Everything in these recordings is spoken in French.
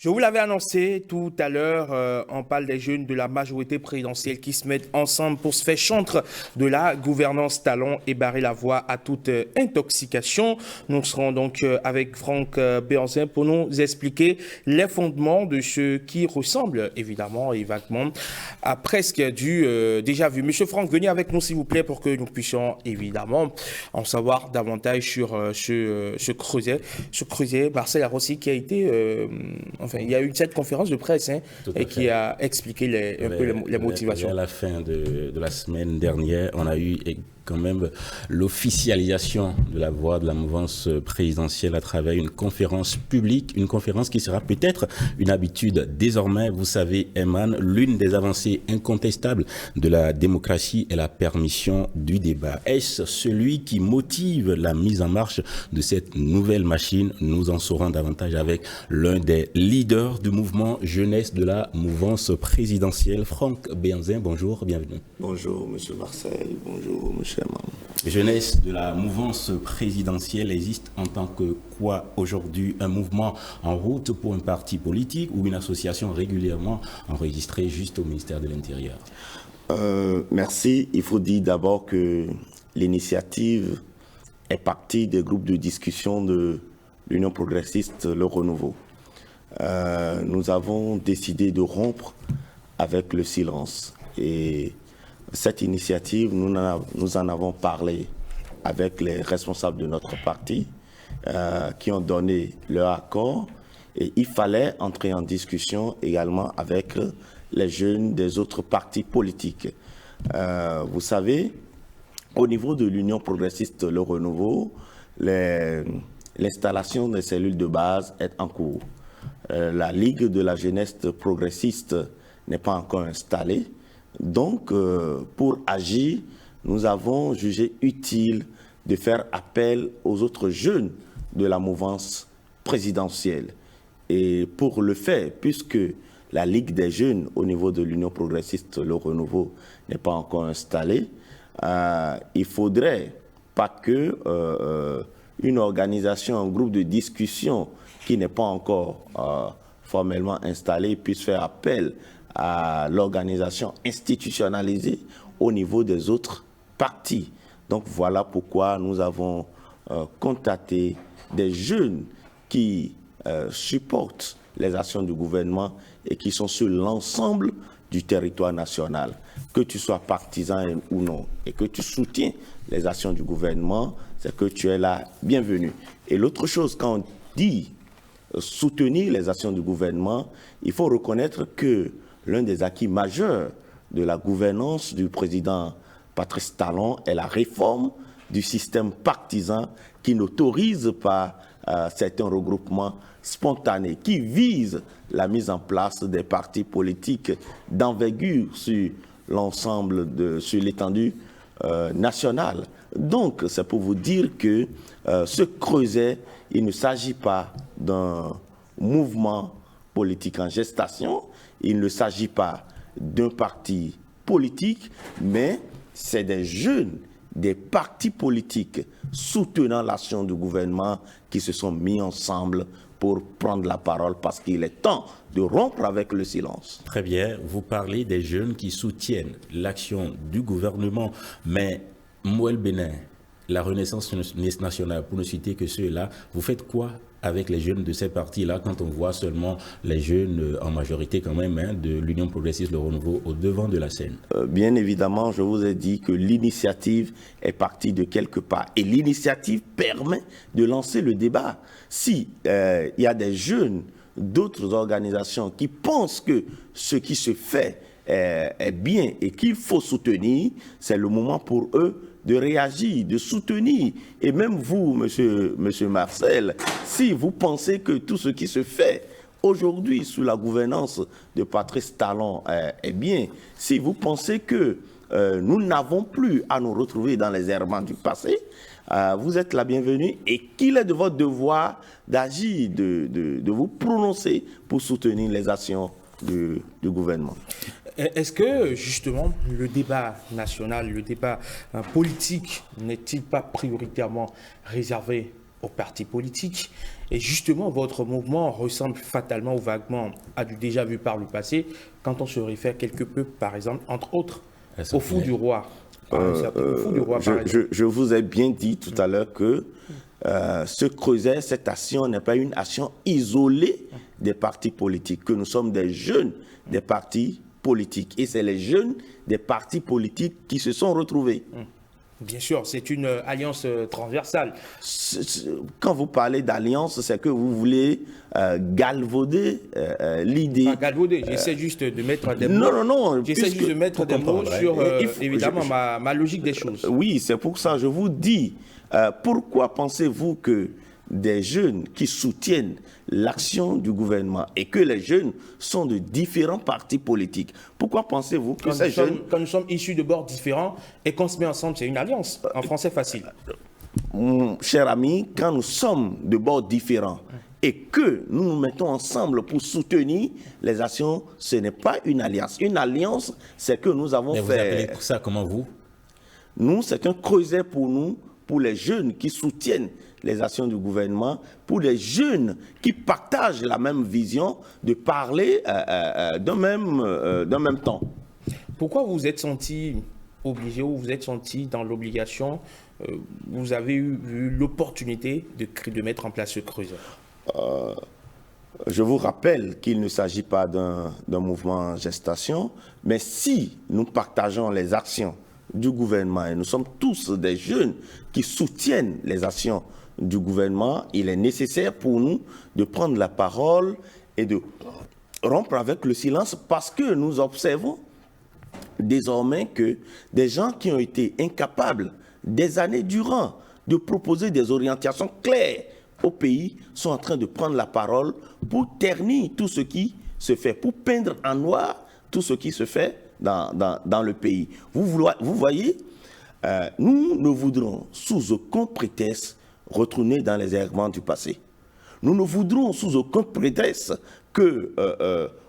Je vous l'avais annoncé tout à l'heure, on parle des jeunes de la majorité présidentielle qui se mettent ensemble pour se faire chantre de la gouvernance talon et barrer la voie à toute intoxication. Nous serons donc avec Franck Béanzin pour nous expliquer les fondements de ce qui ressemble évidemment et vaguement à presque du déjà vu. Monsieur Franck, venez avec nous s'il vous plaît pour que nous puissions évidemment en savoir davantage sur ce creuset Marcel Arrossi qui a été... Enfin, il y a eu cette conférence de presse qui a expliqué un peu les motivations. À la fin de la semaine dernière, on a eu quand même l'officialisation de la voix de la mouvance présidentielle à travers une conférence publique, une conférence qui sera peut-être une habitude désormais. Vous savez, Eman, l'une des avancées incontestables de la démocratie est la permission du débat. Est-ce celui qui motive la mise en marche de cette nouvelle machine? Nous en saurons davantage avec l'un des leaders du mouvement jeunesse de la mouvance présidentielle, Franck Béanzin. Bonjour, bienvenue. Bonjour, monsieur Marcel. Bonjour, monsieur Eman. Jeunesse de la mouvance présidentielle existe en tant que quoi aujourd'hui? Un mouvement en route pour un parti politique ou une association régulièrement enregistrée juste au ministère de l'Intérieur? Merci. Il faut dire d'abord que l'initiative est partie des groupes de discussion de l'Union progressiste Le Renouveau. Nous avons décidé de rompre avec le silence et cette initiative, nous en avons parlé avec les responsables de notre parti qui ont donné leur accord et il fallait entrer en discussion également avec les jeunes des autres partis politiques. Vous savez, au niveau de l'Union progressiste Le Renouveau, l'installation des cellules de base est en cours. La Ligue de la jeunesse progressiste n'est pas encore installée. Donc, pour agir, nous avons jugé utile de faire appel aux autres jeunes de la mouvance présidentielle. Et pour le faire, puisque la Ligue des jeunes au niveau de l'Union progressiste, Le Renouveau, n'est pas encore installée, il faudrait pas que une organisation, un groupe de discussion qui n'est pas encore formellement installé puisse faire appel à l'organisation institutionnalisée au niveau des autres partis. Donc voilà pourquoi nous avons contacté des jeunes qui supportent les actions du gouvernement et qui sont sur l'ensemble du territoire national. Que tu sois partisan ou non et que tu soutiens les actions du gouvernement, c'est que tu es là bienvenue. Et l'autre chose, quand on dit soutenir les actions du gouvernement, il faut reconnaître que l'un des acquis majeurs de la gouvernance du président Patrice Talon est la réforme du système partisan qui n'autorise pas certains regroupements spontanés, qui visent la mise en place des partis politiques d'envergure sur l'ensemble, sur l'étendue nationale. Donc, c'est pour vous dire que ce creuset, il ne s'agit pas d'un mouvement politique en gestation, il ne s'agit pas d'un parti politique, mais c'est des jeunes, des partis politiques soutenant l'action du gouvernement qui se sont mis ensemble pour prendre la parole parce qu'il est temps de rompre avec le silence. Très bien, vous parlez des jeunes qui soutiennent l'action du gouvernement, mais Mouel Bénin, la Renaissance nationale, pour ne citer que ceux-là, vous faites quoi avec les jeunes de ces partis-là quand on voit seulement les jeunes en majorité quand même de l'Union progressiste Le Renouveau au devant de la scène? Bien évidemment, je vous ai dit que l'initiative est partie de quelque part et l'initiative permet de lancer le débat. Si il y a des jeunes d'autres organisations qui pensent que ce qui se fait est bien et qu'il faut soutenir, c'est le moment pour eux de réagir, de soutenir. Et même vous, monsieur Marcel, si vous pensez que tout ce qui se fait aujourd'hui sous la gouvernance de Patrice Talon est bien, si vous pensez que nous n'avons plus à nous retrouver dans les errements du passé, vous êtes la bienvenue et qu'il est de votre devoir d'agir, de vous prononcer pour soutenir les actions du gouvernement. Est-ce que, justement, le débat national, le débat politique n'est-il pas prioritairement réservé aux partis politiques. Et justement, votre mouvement ressemble fatalement ou vaguement à du déjà vu par le passé quand on se réfère quelque peu, par exemple, entre autres, au Fou du Roi. Je vous ai bien dit tout à l'heure que ce creuset, cette action n'est pas une action isolée des partis politiques, que nous sommes des jeunes des partis politiques. Et c'est les jeunes des partis politiques qui se sont retrouvés. Bien sûr, c'est une alliance transversale. Quand vous parlez d'alliance, c'est que vous voulez galvauder l'idée. Pas galvauder, j'essaie juste de mettre des mots. Non. J'essaie juste de mettre des mots sur, évidemment, ma logique des choses. Oui, c'est pour ça que je vous dis, pourquoi pensez-vous que des jeunes qui soutiennent l'action du gouvernement et que les jeunes sont de différents partis politiques, pourquoi pensez-vous que ces jeunes... Quand nous sommes issus de bords différents et qu'on se met ensemble, c'est une alliance, en français facile. Mon cher ami, quand nous sommes de bords différents et que nous nous mettons ensemble pour soutenir les actions, ce n'est pas une alliance. Une alliance, c'est que nous avons Mais fait... Vous appelez ça comment vous? Nous, c'est un creuset pour nous, pour les jeunes qui soutiennent les actions du gouvernement, pour les jeunes qui partagent la même vision de parler d'un même temps. Pourquoi vous vous êtes senti obligé ou vous êtes senti dans l'obligation, vous avez eu l'opportunité de mettre en place ce creuset? Je vous rappelle qu'il ne s'agit pas d'un mouvement en gestation, mais si nous partageons les actions du gouvernement et nous sommes tous des jeunes qui soutiennent les actions du gouvernement, il est nécessaire pour nous de prendre la parole et de rompre avec le silence parce que nous observons désormais que des gens qui ont été incapables des années durant de proposer des orientations claires au pays sont en train de prendre la parole pour ternir tout ce qui se fait, pour peindre en noir tout ce qui se fait dans le pays. Vous voyez, nous ne voudrons sous aucun prétexte retourner dans les errements du passé. Nous ne voudrons sous aucun prétexte que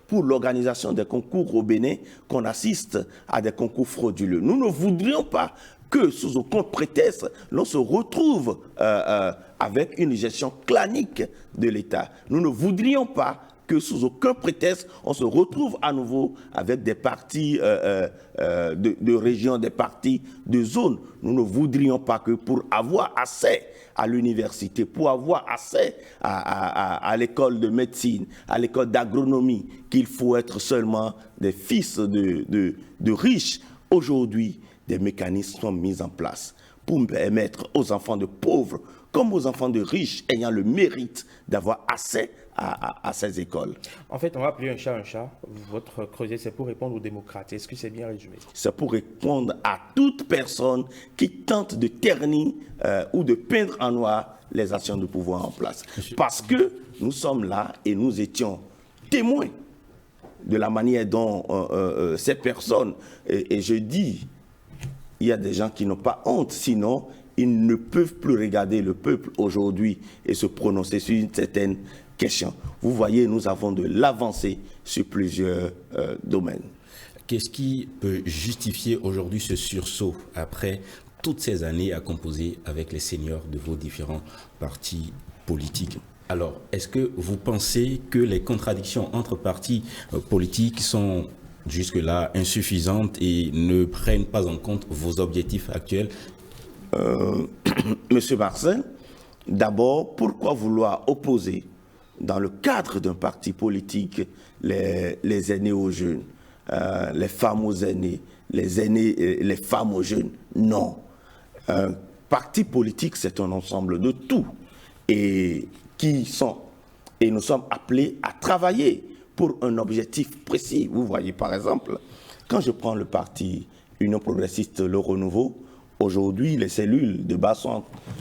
pour l'organisation des concours au Bénin, qu'on assiste à des concours frauduleux. Nous ne voudrions pas que sous aucun prétexte, l'on se retrouve avec une gestion clanique de l'État. Nous ne voudrions pas que sous aucun prétexte, on se retrouve à nouveau avec des partis de région, des partis de zone. Nous ne voudrions pas que pour avoir accès à l'université, pour avoir accès à l'école de médecine, à l'école d'agronomie, qu'il faut être seulement des fils de riches. Aujourd'hui, des mécanismes sont mis en place pour permettre aux enfants de pauvres comme aux enfants de riches ayant le mérite d'avoir accès à ces écoles. En fait, on va appeler un chat un chat. Votre creuset, c'est pour répondre aux démocrates. Est-ce que c'est bien résumé? C'est pour répondre à toute personne qui tente de ternir ou de peindre en noir les actions de pouvoir en place. Parce que nous sommes là et nous étions témoins de la manière dont ces personnes, et je dis, il y a des gens qui n'ont pas honte, sinon ils ne peuvent plus regarder le peuple aujourd'hui et se prononcer sur une certaine question. Vous voyez, nous avons de l'avancée sur plusieurs domaines. Qu'est-ce qui peut justifier aujourd'hui ce sursaut après toutes ces années à composer avec les seniors de vos différents partis politiques? Alors, est-ce que vous pensez que les contradictions entre partis politiques sont jusque-là insuffisantes et ne prennent pas en compte vos objectifs actuels? Monsieur Marcin, d'abord, pourquoi vouloir opposer dans le cadre d'un parti politique les aînés aux jeunes, les femmes aux aînés, les aînés et les femmes aux jeunes? Non. Un parti politique, c'est un ensemble de tout et nous sommes appelés à travailler pour un objectif précis. Vous voyez, par exemple, quand je prends le parti Union progressiste Le Renouveau, aujourd'hui, les cellules de base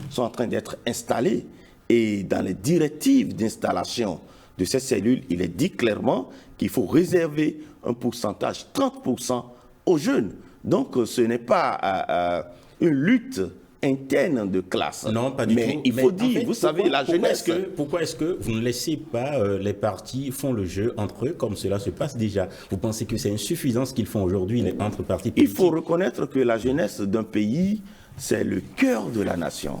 sont en train d'être installées et dans les directives d'installation de ces cellules, il est dit clairement qu'il faut réserver un pourcentage, 30% aux jeunes. Donc, ce n'est pas une lutte interne de classe. Non, pas du tout. Mais il faut dire, vous savez, la jeunesse... Pourquoi est-ce que vous ne laissez pas les partis font le jeu entre eux comme cela se passe déjà? Vous pensez que c'est insuffisant ce qu'ils font aujourd'hui entre partis politiques? Il faut reconnaître que la jeunesse d'un pays, c'est le cœur de la nation.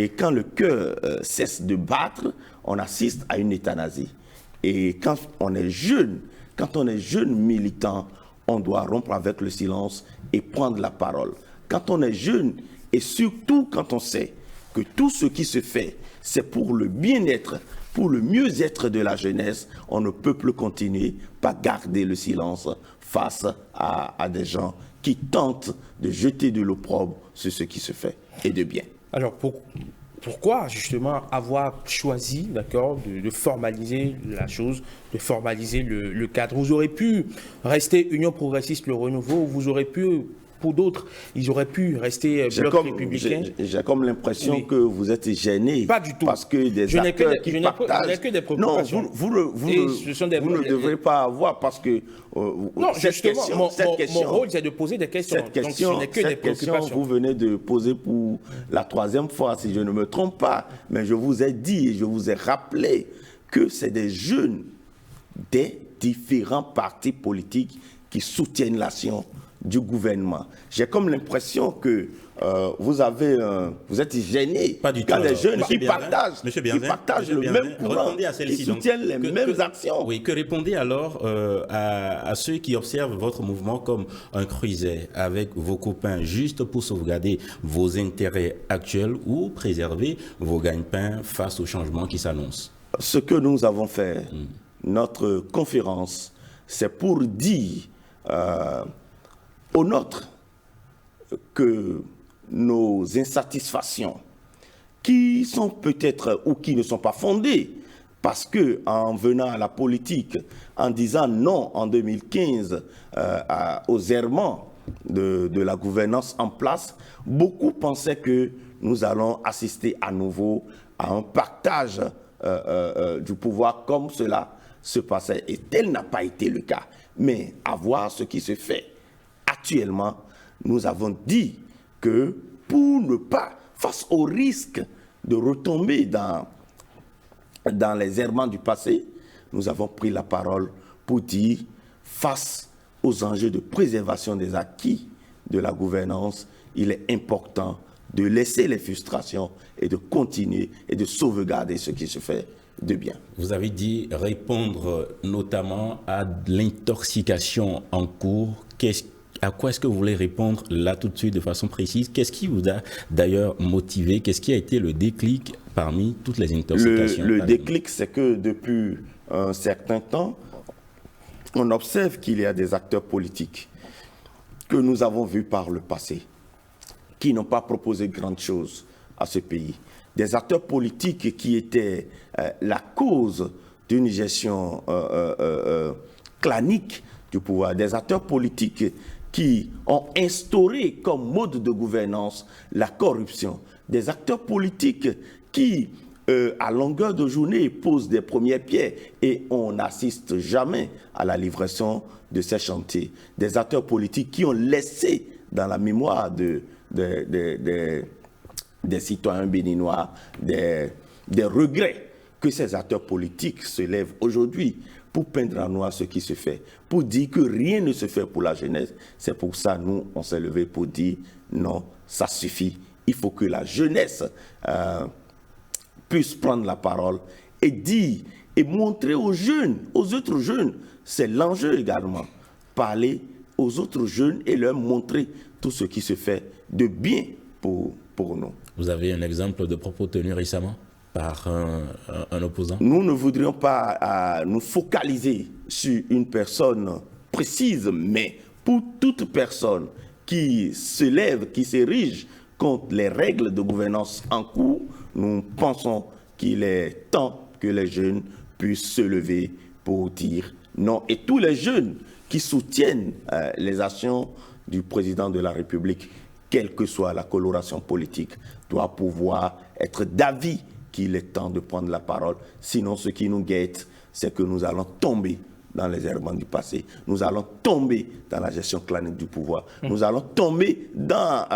Et quand le cœur cesse de battre, on assiste à une euthanasie. Et quand on est jeune militant, on doit rompre avec le silence et prendre la parole. Quand on est jeune, et surtout quand on sait que tout ce qui se fait, c'est pour le bien-être, pour le mieux-être de la jeunesse, on ne peut plus continuer par garder le silence face à des gens qui tentent de jeter de l'opprobre sur ce qui se fait et de bien. Alors, pourquoi justement avoir choisi, d'accord, de formaliser la chose, de formaliser le cadre? Vous aurez pu rester Union progressiste, le renouveau, vous aurez pu, pour d'autres, ils auraient pu rester Bloc républicain. J'ai comme l'impression oui. que vous êtes gêné. Pas du tout. Parce que des acteurs qui partagent... Je n'ai que des préoccupations. Non, vous ne devrez pas avoir parce que... non, justement, mon rôle, c'est de poser des questions. Donc, ce n'est que des préoccupations. Vous venez de poser pour la 3e fois, si je ne me trompe pas. Mais je vous ai dit et je vous ai rappelé que c'est des jeunes des différents partis politiques qui soutiennent l'action du gouvernement. J'ai comme l'impression que vous êtes gêné pas du quand tout, les jeunes qui partagent le même courant, qui soutiennent les mêmes actions. Oui, que répondez alors à ceux qui observent votre mouvement comme un creuset avec vos copains juste pour sauvegarder vos intérêts actuels ou préserver vos gagne-pains face aux changements qui s'annoncent? Ce que nous avons fait, notre conférence, c'est pour dire aux nôtres que nos insatisfactions, qui sont peut-être ou qui ne sont pas fondées, parce que en venant à la politique, en disant non en 2015 aux errements de la gouvernance en place, beaucoup pensaient que nous allons assister à nouveau à un partage du pouvoir comme cela se passait. Et tel n'a pas été le cas. Mais à voir ce qui se fait actuellement, nous avons dit que pour ne pas, face au risque de retomber dans les errements du passé, nous avons pris la parole pour dire, face aux enjeux de préservation des acquis de la gouvernance, il est important de laisser les frustrations et de continuer et de sauvegarder ce qui se fait de bien. Vous avez dit répondre notamment à l'intoxication en cours. À quoi est-ce que vous voulez répondre là tout de suite de façon précise? Qu'est-ce qui vous a d'ailleurs motivé? Qu'est-ce qui a été le déclic parmi toutes les intoxications? Le déclic, c'est que depuis un certain temps, on observe qu'il y a des acteurs politiques que nous avons vus par le passé, qui n'ont pas proposé grande chose à ce pays. Des acteurs politiques qui étaient la cause d'une gestion clanique du pouvoir. Des acteurs politiques qui ont instauré comme mode de gouvernance la corruption. Des acteurs politiques qui, à longueur de journée, posent des premières pierres et on n'assiste jamais à la livraison de ces chantiers. Des acteurs politiques qui ont laissé dans la mémoire des citoyens béninois des regrets que ces acteurs politiques se lèvent aujourd'hui pour peindre en noir ce qui se fait, pour dire que rien ne se fait pour la jeunesse. C'est pour ça, nous, on s'est levé pour dire non, ça suffit. Il faut que la jeunesse puisse prendre la parole et dire et montrer aux jeunes, aux autres jeunes, c'est l'enjeu également. Parler aux autres jeunes et leur montrer tout ce qui se fait de bien pour nous. Vous avez un exemple de propos tenus récemment par un opposant? Nous ne voudrions pas nous focaliser sur une personne précise, mais pour toute personne qui se lève, qui s'érige contre les règles de gouvernance en cours, nous pensons qu'il est temps que les jeunes puissent se lever pour dire non. Et tous les jeunes qui soutiennent les actions du président de la République, quelle que soit la coloration politique, doivent pouvoir être d'avis qu'il est temps de prendre la parole. Sinon, ce qui nous guette, c'est que nous allons tomber dans les errements du passé. Nous allons tomber dans la gestion clanique du pouvoir. Nous allons tomber dans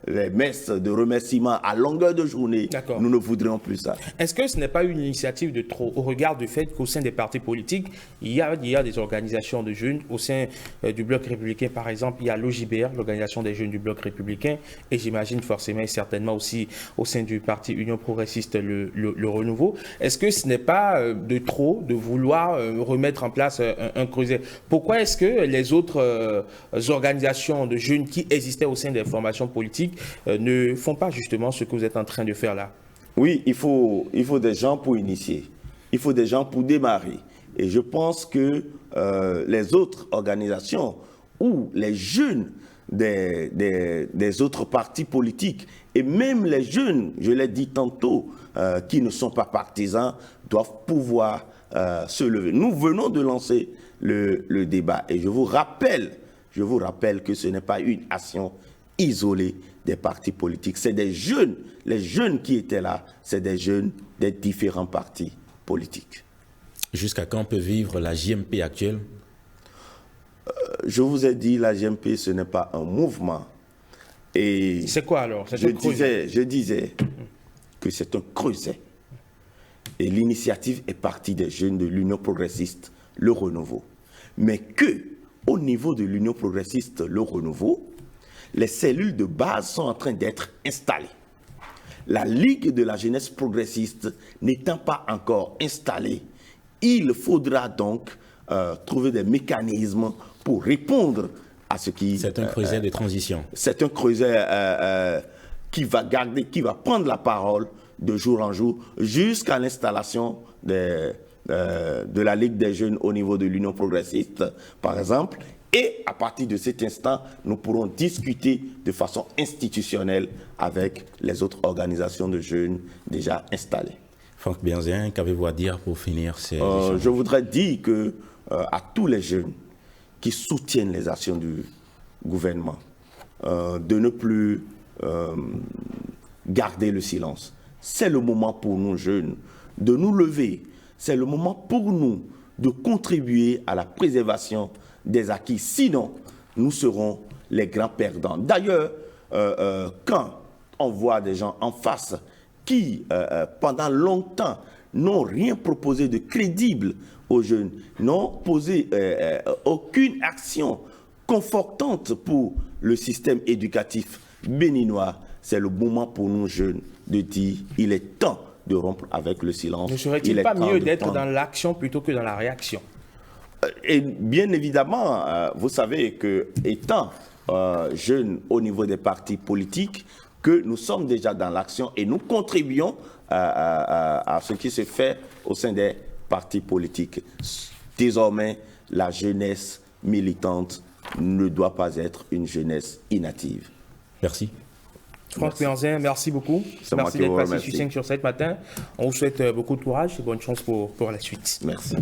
les messes de remerciements à longueur de journée. Nous ne voudrions plus ça. Est-ce que ce n'est pas une initiative de trop au regard du fait qu'au sein des partis politiques, il y a des organisations de jeunes, au sein du Bloc républicain par exemple, il y a l'OJBR, l'organisation des jeunes du Bloc républicain, et j'imagine forcément et certainement aussi au sein du parti Union progressiste le Renouveau. Est-ce que ce n'est pas de trop de vouloir remettre en place un creuset? Pourquoi est-ce que les autres organisations de jeunes qui existaient au sein des formations politiques ne font pas justement ce que vous êtes en train de faire là? Oui, il faut des gens pour initier. Il faut des gens pour démarrer. Et je pense que les autres organisations ou les jeunes des autres partis politiques et même les jeunes, je l'ai dit tantôt, qui ne sont pas partisans, doivent pouvoir se lever. Nous venons de lancer le débat et je vous rappelle que ce n'est pas une action isolée des partis politiques. C'est des jeunes, les jeunes qui étaient là, c'est des jeunes des différents partis politiques. Jusqu'à quand peut vivre la JMP actuelle? Je vous ai dit, la JMP, ce n'est pas un mouvement. Et c'est quoi alors? Je disais que c'est un creuset. Et l'initiative est partie des jeunes de l'Union progressiste, le Renouveau. Mais que, au niveau de l'Union progressiste, le Renouveau, les cellules de base sont en train d'être installées. La Ligue de la jeunesse progressiste n'étant pas encore installée, il faudra donc trouver des mécanismes pour répondre à ce qui... C'est un creuset de transition. C'est un creuset qui va prendre la parole de jour en jour jusqu'à l'installation de la Ligue des jeunes au niveau de l'Union progressiste, par exemple. Et à partir de cet instant, nous pourrons discuter de façon institutionnelle avec les autres organisations de jeunes déjà installées. Franck Benzien, qu'avez-vous à dire pour finir ces échanges? Je voudrais dire à tous les jeunes qui soutiennent les actions du gouvernement, de ne plus garder le silence. C'est le moment pour nous jeunes de nous lever. C'est le moment pour nous de contribuer à la préservation des acquis. Sinon, nous serons les grands perdants. D'ailleurs, quand on voit des gens en face qui, pendant longtemps, n'ont rien proposé de crédible aux jeunes, n'ont posé aucune action confortante pour le système éducatif béninois, c'est le moment pour nous jeunes de dire il est temps de rompre avec le silence. Ne serait-il pas mieux d'être dans l'action plutôt que dans la réaction? Et bien évidemment, vous savez que étant jeunes au niveau des partis politiques, que nous sommes déjà dans l'action et nous contribuons à ce qui se fait au sein des partis politiques. Désormais, la jeunesse militante ne doit pas être une jeunesse inactive. Merci. Franck Benzien, merci beaucoup. Merci d'être passé sur 5 sur 7 matin. On vous souhaite beaucoup de courage et bonne chance pour la suite. Merci.